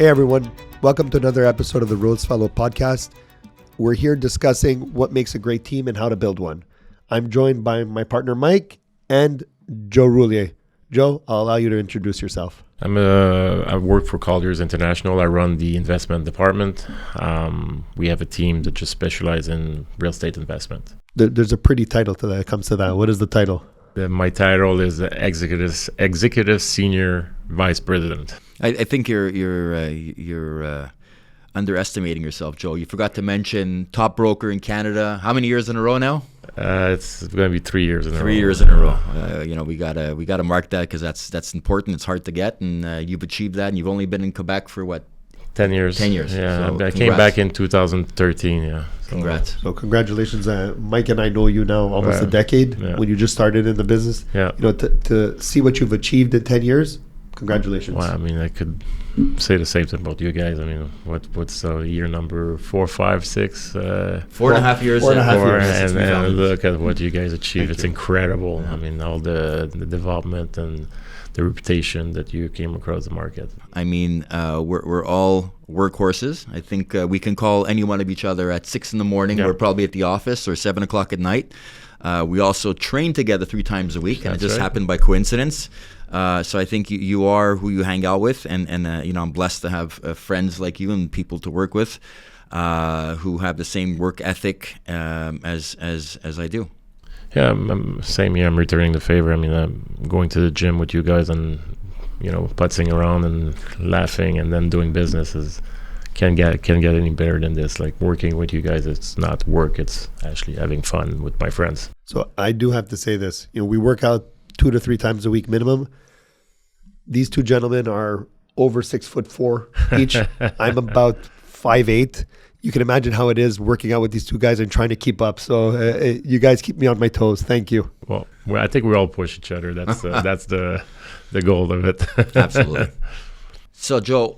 Hey everyone, welcome to another episode of the Rosefellow Podcast. We're here discussing what makes a great team and how to build one. I'm joined by my partner Mike and Joe Rullier. Joe, I'll allow you to introduce yourself. I work for Colliers International. I run the investment department. We have a team that just specializes in real estate investment. There's a pretty title to that. It comes to that. What is the title? My title is Executive Senior Vice President. I think you're underestimating yourself, Joe. You forgot to mention top broker in Canada. How many years in a row now? It's going to be 3 years in a row. 3 years in a row. We gotta mark that because that's important. It's hard to get, and you've achieved that. And you've only been in Quebec for what? 10 years. 10 years. Yeah, so I came back in 2013. Yeah. Congrats. So congratulations. Mike and I know you now almost a decade when you just started in the business. Yeah. To see what you've achieved in 10 years, congratulations. Well, I mean, I could say the same thing about you guys. I mean, what's year number 4, 5, 6? 4.5 years. 4.5 years. And look at what you guys achieved. Thank It's you. incredible. Yeah. I mean, all the development and the reputation that you came across the market. I mean, we're all workhorses. I think we can call any one of each other at 6 a.m. Yep. We're probably at the office, or 7 o'clock at night. We also train together 3 times a week, and it just happened by coincidence. So I think you are who you hang out with, and I'm blessed to have friends like you and people to work with who have the same work ethic as I do. Yeah, same here. I'm returning the favor. I mean, I'm going to the gym with you guys and, putzing around and laughing and then doing business can't get any better than this. Like working with you guys, it's not work. It's actually having fun with my friends. So I do have to say this. We work out 2 to 3 times a week minimum. These two gentlemen are over 6'4" each. I'm about 5'8". You can imagine how it is working out with these two guys and trying to keep up. So you guys keep me on my toes. Thank you. Well, I think we all push each other. That's the goal of it. Absolutely. So, Joe,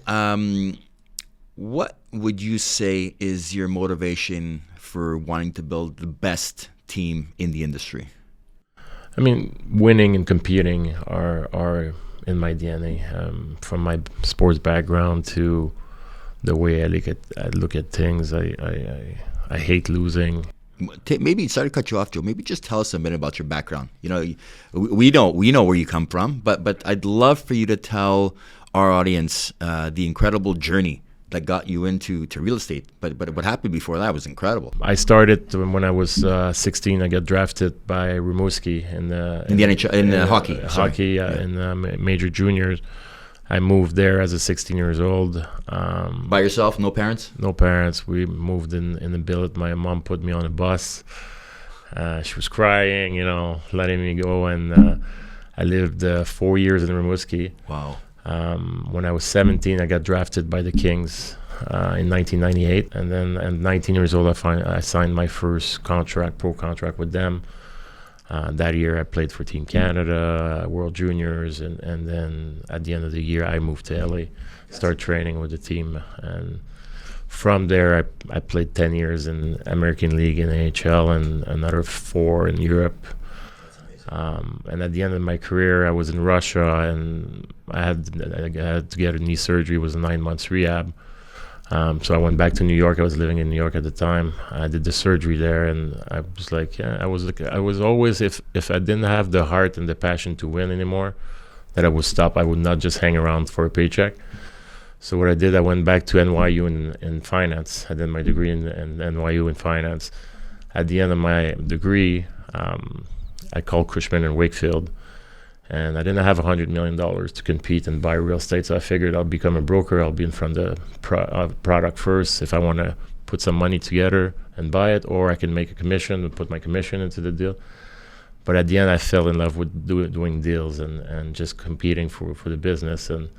what would you say is your motivation for wanting to build the best team in the industry? I mean, winning and competing are in my DNA. From my sports background to the way I look at things, I hate losing. Maybe sorry to cut you off, Joe. Maybe just tell us a minute about your background. We know where you come from, but I'd love for you to tell our audience the incredible journey that got you into real estate. But what happened before that was incredible. I started when I was 16. I got drafted by Rimouski in the NHL in hockey. Hockey in major juniors. I moved there as a 16 years old. By yourself, no parents? No parents. We moved in the billet. My mom put me on a bus. She was crying, letting me go. And I lived 4 years in Rimouski. Wow. When I was 17, I got drafted by the Kings in 1998. And then at 19 years old, I signed my first pro contract with them. That year, I played for Team Canada, World Juniors, and then at the end of the year, I moved to LA, started training with the team. And from there, I played 10 years in American League in AHL and another 4 in Europe. And at the end of my career, I was in Russia, and I had to get a knee surgery. It was a 9 months rehab. So I went back to New York. I was living in New York at the time. I did the surgery there, and I was like, I was always, if I didn't have the heart and the passion to win anymore, that I would stop. I would not just hang around for a paycheck. So what I did, I went back to NYU in finance. I did my degree in NYU in finance. At the end of my degree, I called Cushman & Wakefield, and I didn't have $100 million to compete and buy real estate, so I figured I'll become a broker. I'll be in front of the product first if I want to put some money together and buy it, or I can make a commission and put my commission into the deal. But at the end, I fell in love with doing deals and just competing for the business. And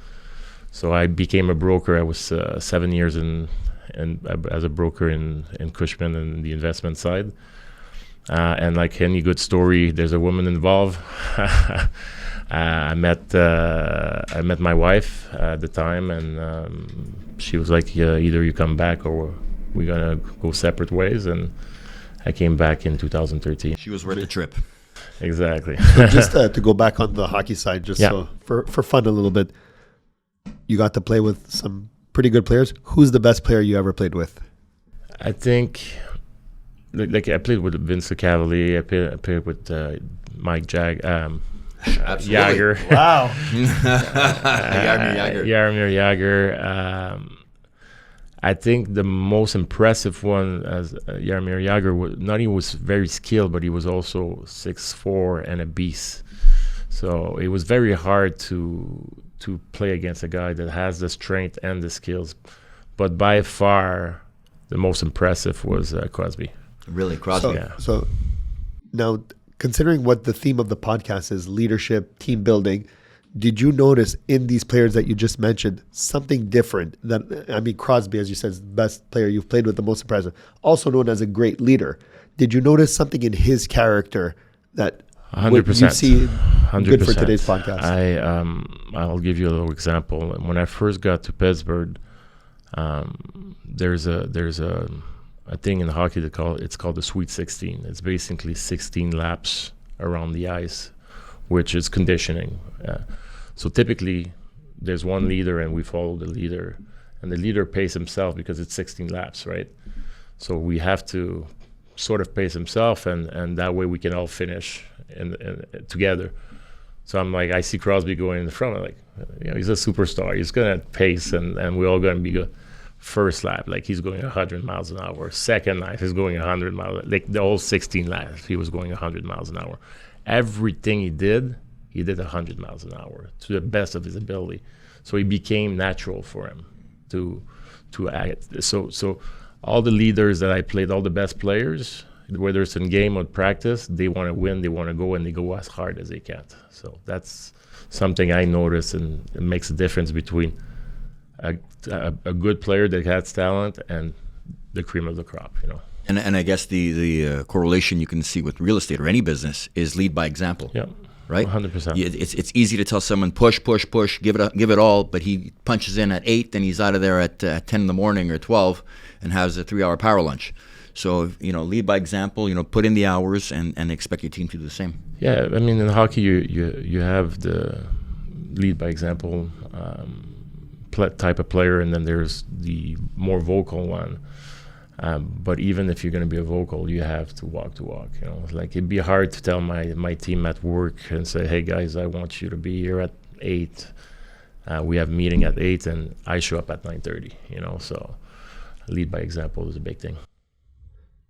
so I became a broker. I was 7 years as a broker in Cushman and the investment side. And like any good story, there's a woman involved. I met my wife at the time, and she was like, either you come back or we're gonna go separate ways. And I came back in 2013. She was worth the trip. Exactly. So just to go back on the hockey side, so for fun a little bit, you got to play with some pretty good players. Who's the best player you ever played with? I think, like I played with Vince Cavalier. I played with Mike Jagger. Jagger. Wow. Jaromir Jagger. I think the most impressive one as Jaromir Jagger was not he was very skilled, but he was also 6'4" and a beast. So it was very hard to play against a guy that has the strength and the skills. But by far, the most impressive was Crosby. Really, Crosby. So now, considering what the theme of the podcast is, leadership, team building, did you notice in these players that you just mentioned something different? Crosby, as you said, is the best player you've played with, the most impressive, also known as a great leader. Did you notice something in his character that 100%. you see 100%. good for today's podcast? I'll give you a little example. When I first got to Pittsburgh, there's a thing in hockey it's called the Sweet 16. It's basically 16 laps around the ice, which is conditioning. So typically, there's one leader and we follow the leader, and the leader pace himself because it's 16 laps, right? So we have to sort of pace himself, and that way we can all finish together. So I'm like, I see Crosby going in the front. I'm like, he's a superstar. He's gonna pace, and we're all gonna be good. First lap, like he's going 100 miles an hour. Second lap, he's going 100 miles. Like the whole 16 laps, he was going 100 miles an hour. Everything he did 100 miles an hour to the best of his ability. So it became natural for him to act. So all the leaders that I played, all the best players, whether it's in game or practice, they want to win, they want to go, and they go as hard as they can. So that's something I notice, and it makes a difference between a good player that has talent and the cream of the crop, And I guess the correlation you can see with real estate or any business is lead by example. Yeah. Right? 100%. It's easy to tell someone push, give it all, but he punches in at 8, then he's out of there at 10 in the morning or 12 and has a 3-hour power lunch. So, lead by example, put in the hours and expect your team to do the same. Yeah, I mean, in hockey, you have the lead by example type of player, and then there's the more vocal one. But even if you're going to be a vocal, you have to walk the walk. Like it'd be hard to tell my team at work and say, "Hey guys, I want you to be here at 8. We have a meeting at 8, and I show up at 9:30." So lead by example is a big thing.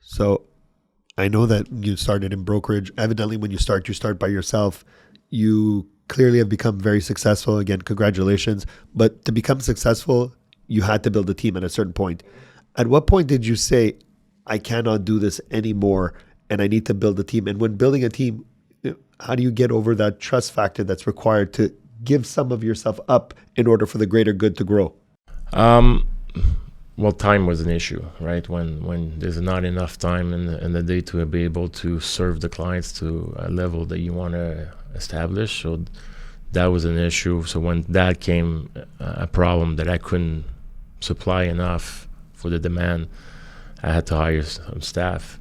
So I know that you started in brokerage. Evidently, when you start by yourself. You clearly have become very successful. Again, congratulations. But to become successful, you had to build a team at a certain point. At what point did you say, I cannot do this anymore and I need to build a team? And when building a team, how do you get over that trust factor that's required to give some of yourself up in order for the greater good to grow? Well, time was an issue, right? When there's not enough time in the day to be able to serve the clients to a level that you want to establish. So that was an issue. So when that came a problem that I couldn't supply enough for the demand, I had to hire some staff.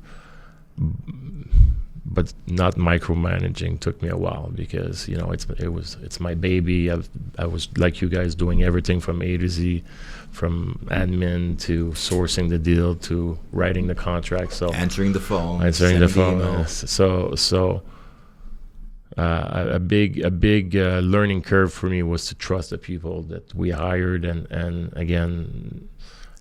But not micromanaging took me a while because it's my baby. I was like you guys doing everything from A to Z, from admin to sourcing the deal to writing the contract. So answering the phone. A big learning curve for me was to trust the people that we hired, and again,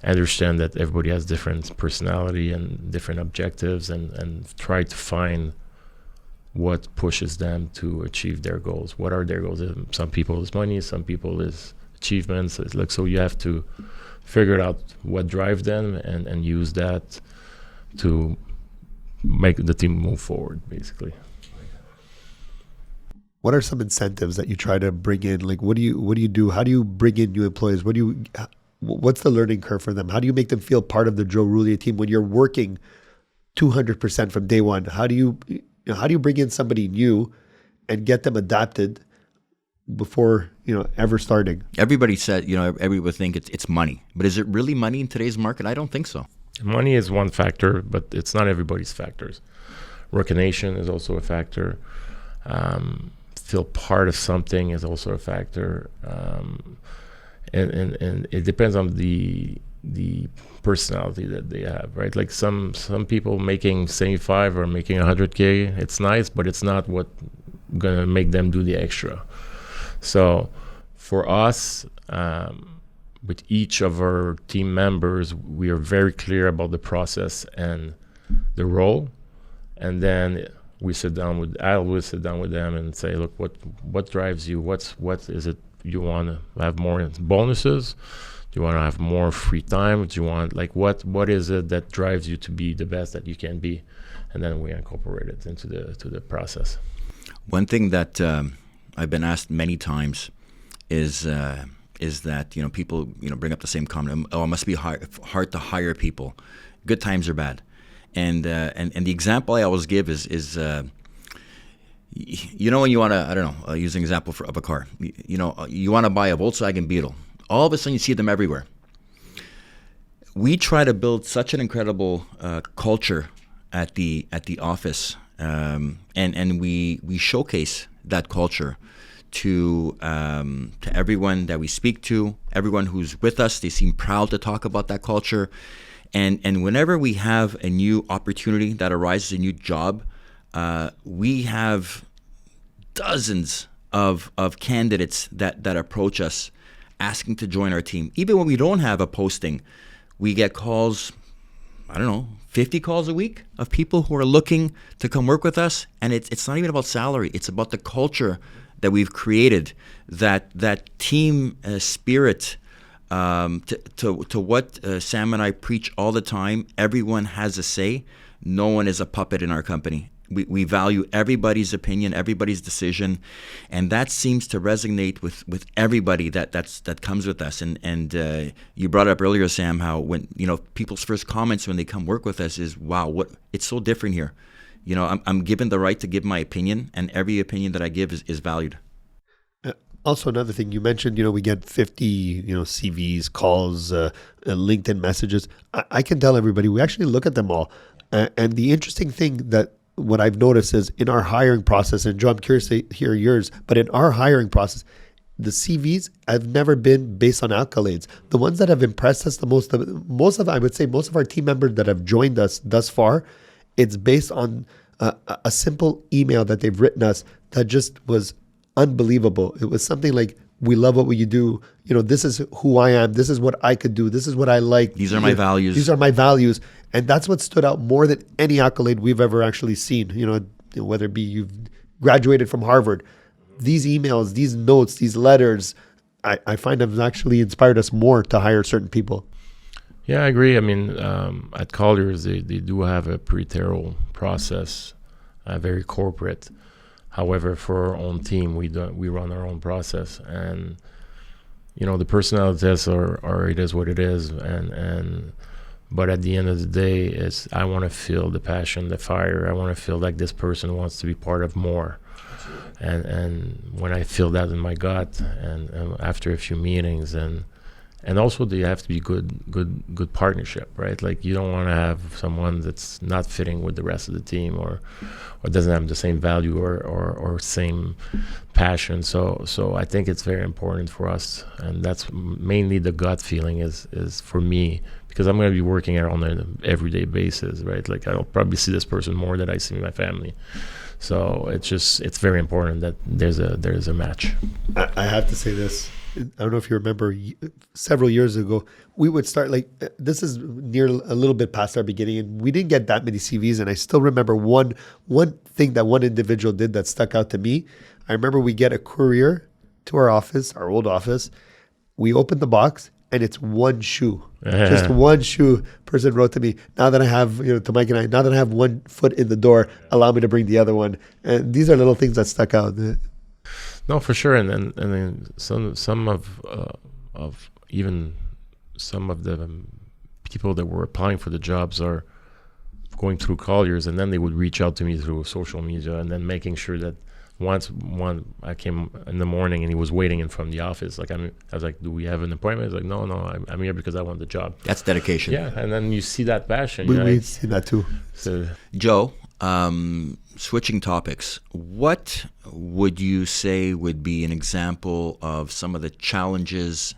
understand that everybody has different personality and different objectives, and try to find what pushes them to achieve their goals. What are their goals? Some people is money, some people is achievements. It's like, so you have to figure out what drives them and use that to make the team move forward, basically. What are some incentives that you try to bring in? Like, what do you do? How do you bring in new employees? What's the learning curve for them? How do you make them feel part of the Joe Rullier team when you're working 200% from day one? How do you bring in somebody new and get them adapted before ever starting? Everybody said, everybody would think it's money, but is it really money in today's market? I don't think so. Money is one factor, but it's not everybody's factors. Recognition is also a factor. Feel part of something is also a factor. and it depends on the personality that they have, right? Like some people making 75 or making 100K, it's nice, but it's not what gonna make them do the extra. So for us, with each of our team members, we are very clear about the process and the role, and then we sit down with them and say, look, what drives you? What is it you want to have more bonuses? Do you want to have more free time? Do you want, like, what is it that drives you to be the best that you can be? And then we incorporate it into the process. One thing that I've been asked many times is that, people, bring up the same comment. Oh, it must be hard to hire people. Good times are bad. And the example I always give is when you want to, I don't know, I'll use an example of a car. You want to buy a Volkswagen Beetle. All of a sudden you see them everywhere. We try to build such an incredible culture at the office, and we showcase that culture to everyone that we speak to, everyone who's with us. They seem proud to talk about that culture. And whenever we have a new opportunity that arises, a new job, we have dozens of candidates that approach us asking to join our team. Even when we don't have a posting, we get calls, 50 calls a week of people who are looking to come work with us. And it's not even about salary. It's about the culture that we've created, that team spirit. To what Sam and I preach all the time, everyone has a say. No one is a puppet in our company. We value everybody's opinion, everybody's decision, and that seems to resonate with everybody that comes with us. And you brought up earlier, Sam, how when people's first comments when they come work with us is, "Wow, it's so different here." I'm given the right to give my opinion, and every opinion that I give is valued. Also, another thing you mentioned, we get 50, CVs, calls, LinkedIn messages. I can tell everybody, we actually look at them all. And the interesting thing that what I've noticed is in our hiring process, and Joe, I'm curious to hear yours, but in our hiring process, the CVs have never been based on accolades. The ones that have impressed us the most of I would say most of our team members that have joined us thus far, it's based on a simple email that they've written us that just was unbelievable. It was something like, we love what you do. This is who I am. This is what I could do. This is what I like. These are my values. These are my values. And that's what stood out more than any accolade we've ever actually seen. Whether it be you've graduated from Harvard, these emails, these notes, these letters, I find have actually inspired us more to hire certain people. Yeah, I agree. I mean, at Colliers, they do have a pre-thorough process, very corporate. However, for our own team, we run our own process, and the personality tests are it is what it is, but at the end of the day, I want to feel the passion, the fire. I want to feel like this person wants to be part of more, and when I feel that in my gut, and after a few meetings, and also they have to be good partnership, right? Like you don't want to have someone that's not fitting with the rest of the team or doesn't have the same value or same passion. So I think it's very important for us, and that's mainly the gut feeling is for me, because I'm going to be working on an everyday basis, right? Like I'll probably see this person more than I see my family. So it's very important that there's a match. I have to say this. I don't know if you remember, several years ago, we would start this is near a little bit past our beginning, and we didn't get that many CVs. And I still remember one thing that one individual did that stuck out to me. I remember we get a courier to our office, our old office. We open the box and it's one shoe, just one shoe. Person wrote to me, now that I have, to Mike and I, now that I have one foot in the door, allow me to bring the other one. And these are little things that stuck out. No, for sure, and then some of even some of the people that were applying for the jobs are going through Colliers, and then they would reach out to me through social media, and then making sure that one I came in the morning and he was waiting in front of the office. I was like, do we have an appointment? He's like, no, I'm here because I want the job. That's dedication. Yeah, and then you see that passion. We've seen that too. So, Joe, switching topics, what would you say would be an example of some of the challenges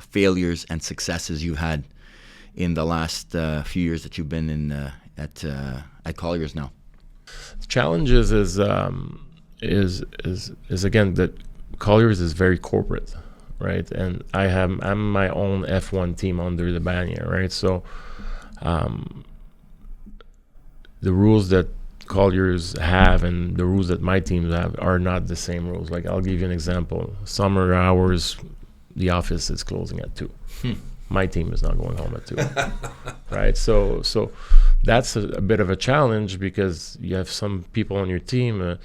failures and successes you had in the last few years that you've been in at Colliers now? The challenge is again that Colliers is very corporate, right? And I'm my own F1 team under the banner, right? So the rules that Colliers have and the rules that my teams have are not the same rules. Like, I'll give you an example. Summer hours, the office is closing at 2. My team is not going home at 2. Right? So that's a bit of a challenge, because you have some people on your team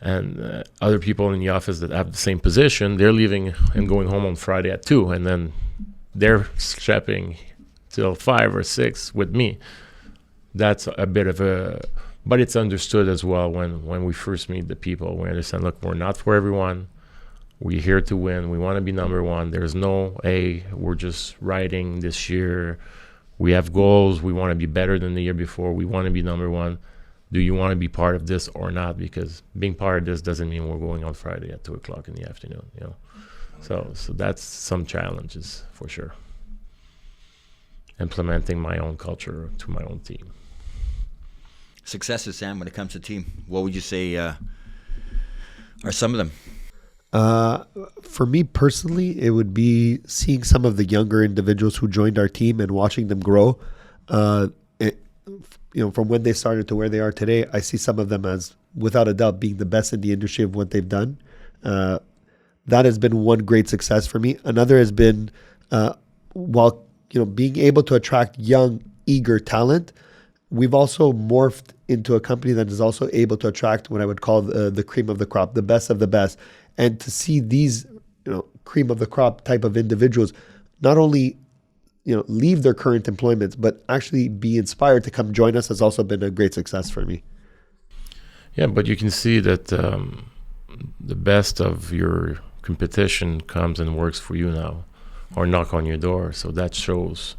and other people in the office that have the same position. They're leaving and going home on Friday at 2, and then they're stepping till 5 or 6 with me. That's a bit of a... But it's understood as well when we first meet the people. We understand, look, we're not for everyone. We're here to win. We want to be number one. There's no, hey, we're just riding this year. We have goals. We want to be better than the year before. We want to be number one. Do you want to be part of this or not? Because being part of this doesn't mean we're going on Friday at 2 o'clock in the afternoon, you know. So that's some challenges for sure. Implementing my own culture to my own team. Successes, Sam, when it comes to team, what would you say are some of them? For me personally, it would be seeing some of the younger individuals who joined our team and watching them grow. From when they started to where they are today, I see some of them as, without a doubt, being the best in the industry of what they've done. That has been one great success for me. Another has been, while being able to attract young, eager talent, we've also morphed into a company that is also able to attract what I would call the cream of the crop, the best of the best. And to see these, cream of the crop type of individuals not only, leave their current employments, but actually be inspired to come join us has also been a great success for me. Yeah, but you can see that the best of your competition comes and works for you now, or knock on your door. So that shows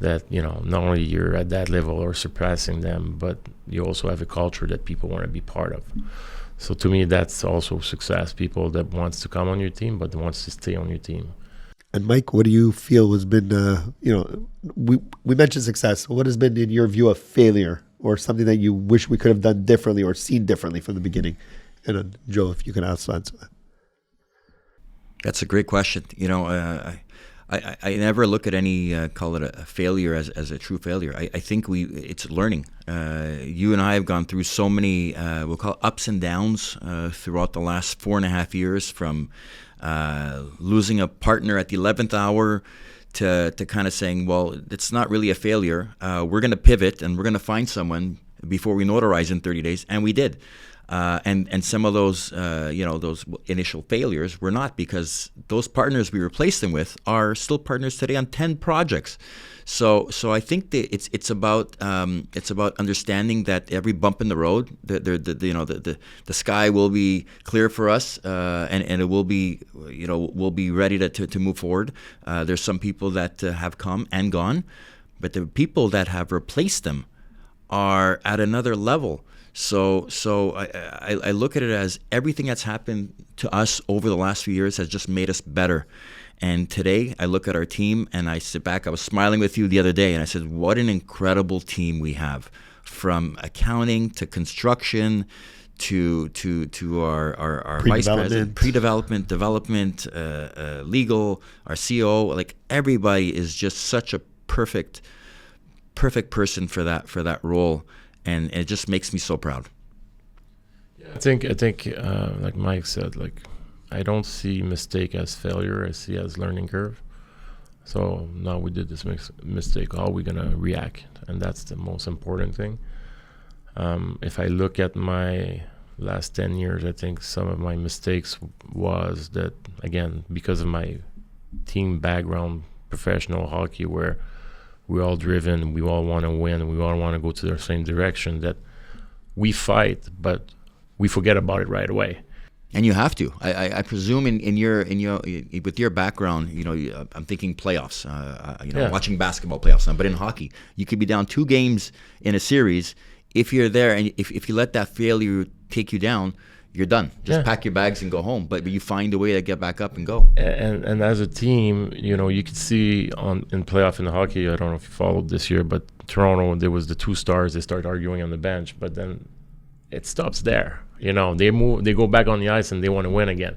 that, not only you're at that level or surpassing them, but you also have a culture that people want to be part of. So to me, that's also success. People that wants to come on your team, but wants to stay on your team. And Mike, what do you feel has been, we mentioned success. What has been, in your view, a failure or something that you wish we could have done differently or seen differently from the beginning? And Joe, if you can answer that. That's a great question. I never look at any, call it a failure as a true failure. I think it's learning. You and I have gone through so many, we'll call it ups and downs throughout the last 4.5 years, from losing a partner at the 11th hour to kind of saying, well, it's not really a failure. We're going to pivot and we're going to find someone before we notarize in 30 days. And we did. And some of those, those initial failures were not, because those partners we replaced them with are still partners today on 10 projects. So I think that it's about understanding that every bump in the road, the sky will be clear for us, and it will be, we'll be ready to move forward. There's some people that have come and gone, but the people that have replaced them are at another level. So I look at it as everything that's happened to us over the last few years has just made us better. And today I look at our team and I sit back. I was smiling with you the other day and I said, what an incredible team we have, from accounting to construction to our vice president, pre-development, development, legal, our CO. Like, everybody is just such a perfect person for that role. And it just makes me so proud. I think, like Mike said, I don't see mistake as failure. I see it as learning curve. So now we did this mistake. How are we gonna react? And that's the most important thing. If I look at my last 10 years, I think some of my mistakes was that, again, because of my team background, professional hockey, where we're all driven, we all want to win, we all want to go to the same direction, that we fight, but we forget about it right away. And you have to. I presume in your with your background, I'm thinking playoffs. Watching basketball playoffs, but in hockey, you could be down 2 games in a series. If you're there and if you let that failure take you down, you're done. Just pack your bags and go home. But you find a way to get back up and go. And as a team, you could see in playoff in hockey, I don't know if you followed this year, but Toronto, there was the 2 stars. They start arguing on the bench, but then it stops there. They go back on the ice and they want to win again.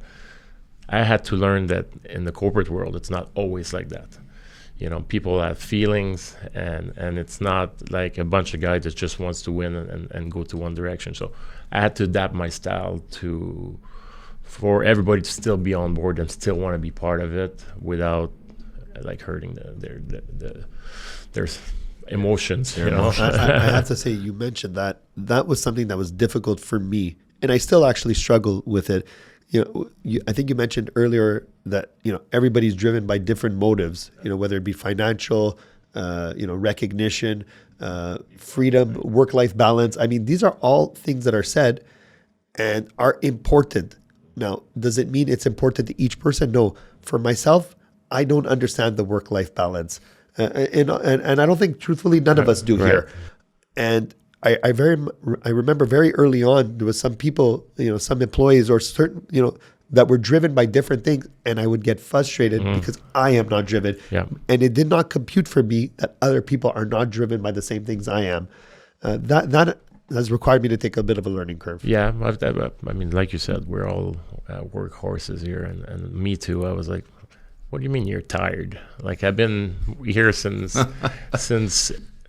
I had to learn that in the corporate world, it's not always like that. People have feelings, and it's not like a bunch of guys that just wants to win and go to one direction. So I had to adapt my style for everybody to still be on board and still want to be part of it without like hurting their emotions. I have to say, you mentioned that was something that was difficult for me, and I still actually struggle with it. I think you mentioned earlier that everybody's driven by different motives. Whether it be financial, recognition, freedom, work-life balance. I mean, these are all things that are said and are important. Now, does it mean it's important to each person? No. For myself, I don't understand the work-life balance, and I don't think, truthfully, none of us do here. And I remember very early on, there was some people, some employees or certain, that were driven by different things, and I would get frustrated because I am not driven. Yeah. And it did not compute for me that other people are not driven by the same things I am. That has required me to take a bit of a learning curve. Yeah, I mean, like you said, we're all workhorses here, and me too. I was like, what do you mean you're tired? Like, I've been here since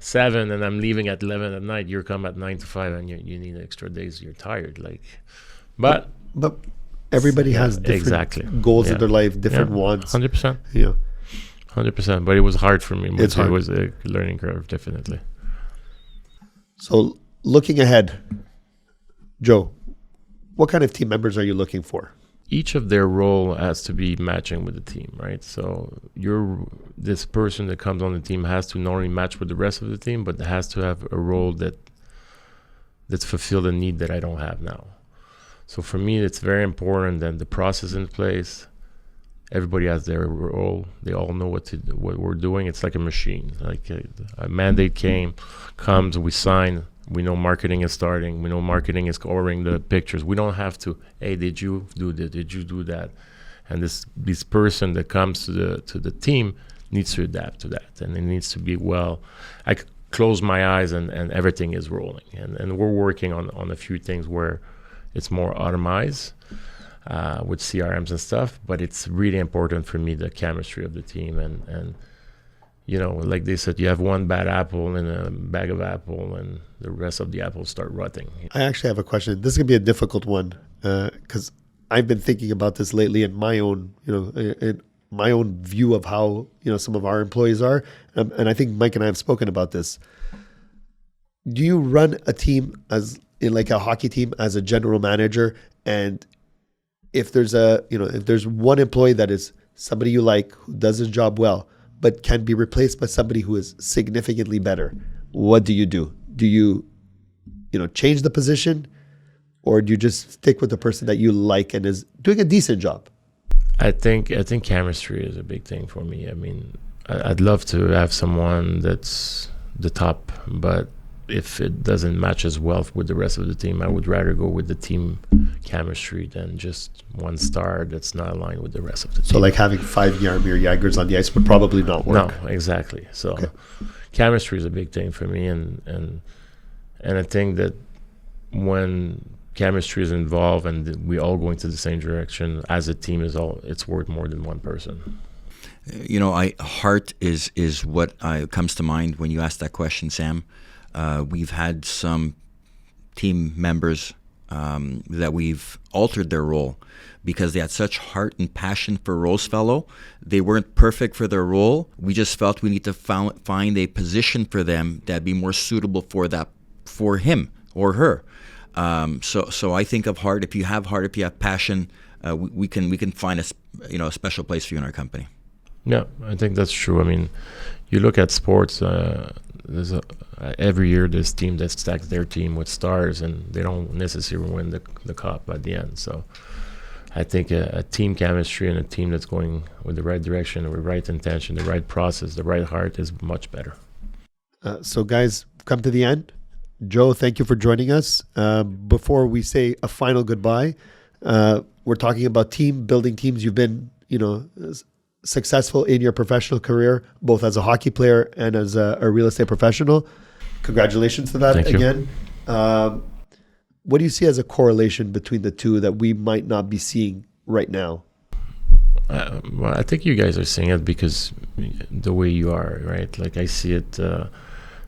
7 and I'm leaving at 11 at night. You come at 9 to 5 and you need extra days. You're tired. But everybody has different goals in their life, different wants. 100%. Yeah. 100%. But it was hard for me. It was a learning curve, definitely. So looking ahead, Joe, what kind of team members are you looking for? Each of their role has to be matching with the team, right? So this person that comes on the team has to not only match with the rest of the team, but has to have a role that's fulfilled a need that I don't have now. So for me, it's very important that the process in place. Everybody has their role. They all know what we're doing. It's like a machine. Like a mandate comes, we sign. We know marketing is starting. We know marketing is covering the pictures. We don't have to, hey, did you do that? Did you do that? And this person that comes to the team needs to adapt to that, and it needs to be I close my eyes and everything is rolling. And we're working on a few things where it's more automized with CRMs and stuff, but it's really important for me, the chemistry of the team and like they said, you have one bad apple in a bag of apple and the rest of the apples start rotting. I actually have a question. This is going to be a difficult one because I've been thinking about this lately in my own, in my own view of how, some of our employees are. And I think Mike and I have spoken about this. Do you run a team in like a hockey team as a general manager? And if there's if there's one employee that is somebody you like, who does his job well, but can be replaced by somebody who is significantly better, what do? Do you, change the position, or do you just stick with the person that you like and is doing a decent job? I think chemistry is a big thing for me. I mean, I'd love to have someone that's the top, but if it doesn't match as well with the rest of the team, I would rather go with the team chemistry than just one star that's not aligned with the rest of the team. So like having 5 Jaromir Jagrs on the ice would probably not work. No, exactly. So chemistry is a big thing for me, and I think that when chemistry is involved and we all going to the same direction as a team, it's worth more than one person. Heart is what comes to mind when you ask that question, Sam. We've had some team members that we've altered their role because they had such heart and passion for Rosefellow. They weren't perfect for their role. We just felt we need to find a position for them that'd be more suitable for him or her. So I think of heart. If you have heart, if you have passion, we can find a special place for you in our company. Yeah, I think that's true. I mean, you look at sports. There's every year this team that stacks their team with stars, and they don't necessarily win the cup at the end. So I think a team chemistry and a team that's going with the right direction, the right intention, the right process, the right heart is much better. So guys, come to the end. Joe, thank you for joining us. Before we say a final goodbye, we're talking about building teams. You've been, successful in your professional career, both as a hockey player and as a real estate professional. Congratulations to that. Thank you. Again. What do you see as a correlation between the two that we might not be seeing right now? Well, I think you guys are seeing it because the way you are, right? Like I see it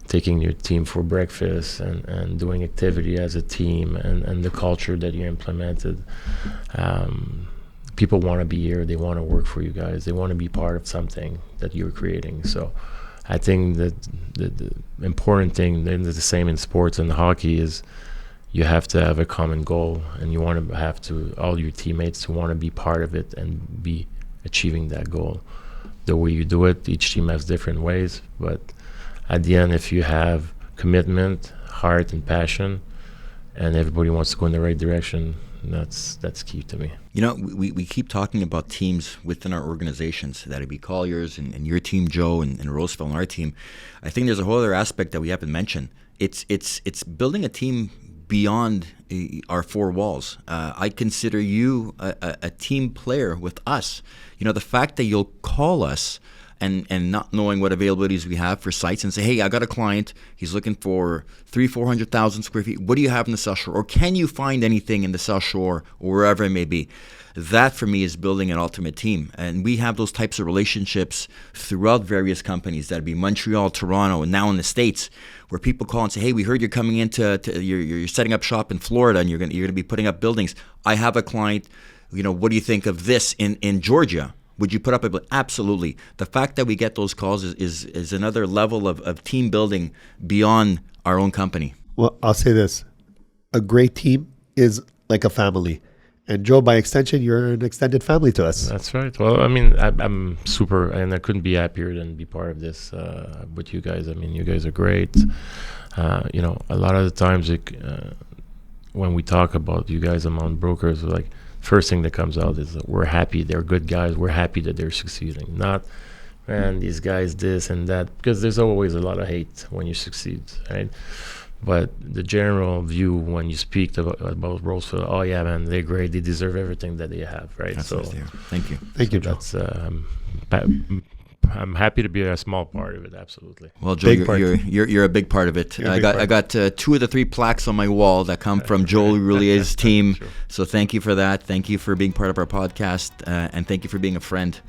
taking your team for breakfast and doing activity as a team and the culture that you implemented. People want to be here. They want to work for you guys. They want to be part of something that you're creating. So I think that the important thing, and the same in sports and hockey, is you have to have a common goal, and you want to have all your teammates to want to be part of it and be achieving that goal. The way you do it, each team has different ways, but at the end, if you have commitment, heart, and passion, and everybody wants to go in the right direction, that's key to me. We keep talking about teams within our organizations, that'd be Colliers and your team, Joe, and Rosefellow and our team. I think there's a whole other aspect that we haven't mentioned. It's building a team beyond our four walls. I consider you a team player with us. The fact that you'll call us and not knowing what availabilities we have for sites and say, hey, I got a client, he's looking for 400,000 square feet. What do you have in the South Shore? Or can you find anything in the South Shore or wherever it may be? That for me is building an ultimate team. And we have those types of relationships throughout various companies. That'd be Montreal, Toronto, and now in the States, where people call and say, hey, we heard you're coming you're setting up shop in Florida and you're going to be putting up buildings. I have a client, what do you think of this in Georgia? Would you put up a building? Absolutely. The fact that we get those calls is another level of team building beyond our own company. Well, I'll say this. A great team is like a family. And Joe, by extension, you're an extended family to us. That's right. Well, I mean, I'm super, and I couldn't be happier than be part of this with you guys. I mean, you guys are great. A lot of the times when we talk about you guys among brokers, like, first thing that comes out is that we're happy they're good guys. We're happy that they're succeeding. Not, man, these guys this and that, because there's always a lot of hate when you succeed, right? But the general view when you speak about Rosefellow, oh yeah, man, they're great. They deserve everything that they have, right? That's nice to hear. Thank you. Thank you, Joe. I'm happy to be a small part of it. Absolutely. Well, Joe, you're a big part of it. I got 2 of the 3 plaques on my wall that come from Joe Rullier's team. Sure. So thank you for that. Thank you for being part of our podcast, and thank you for being a friend.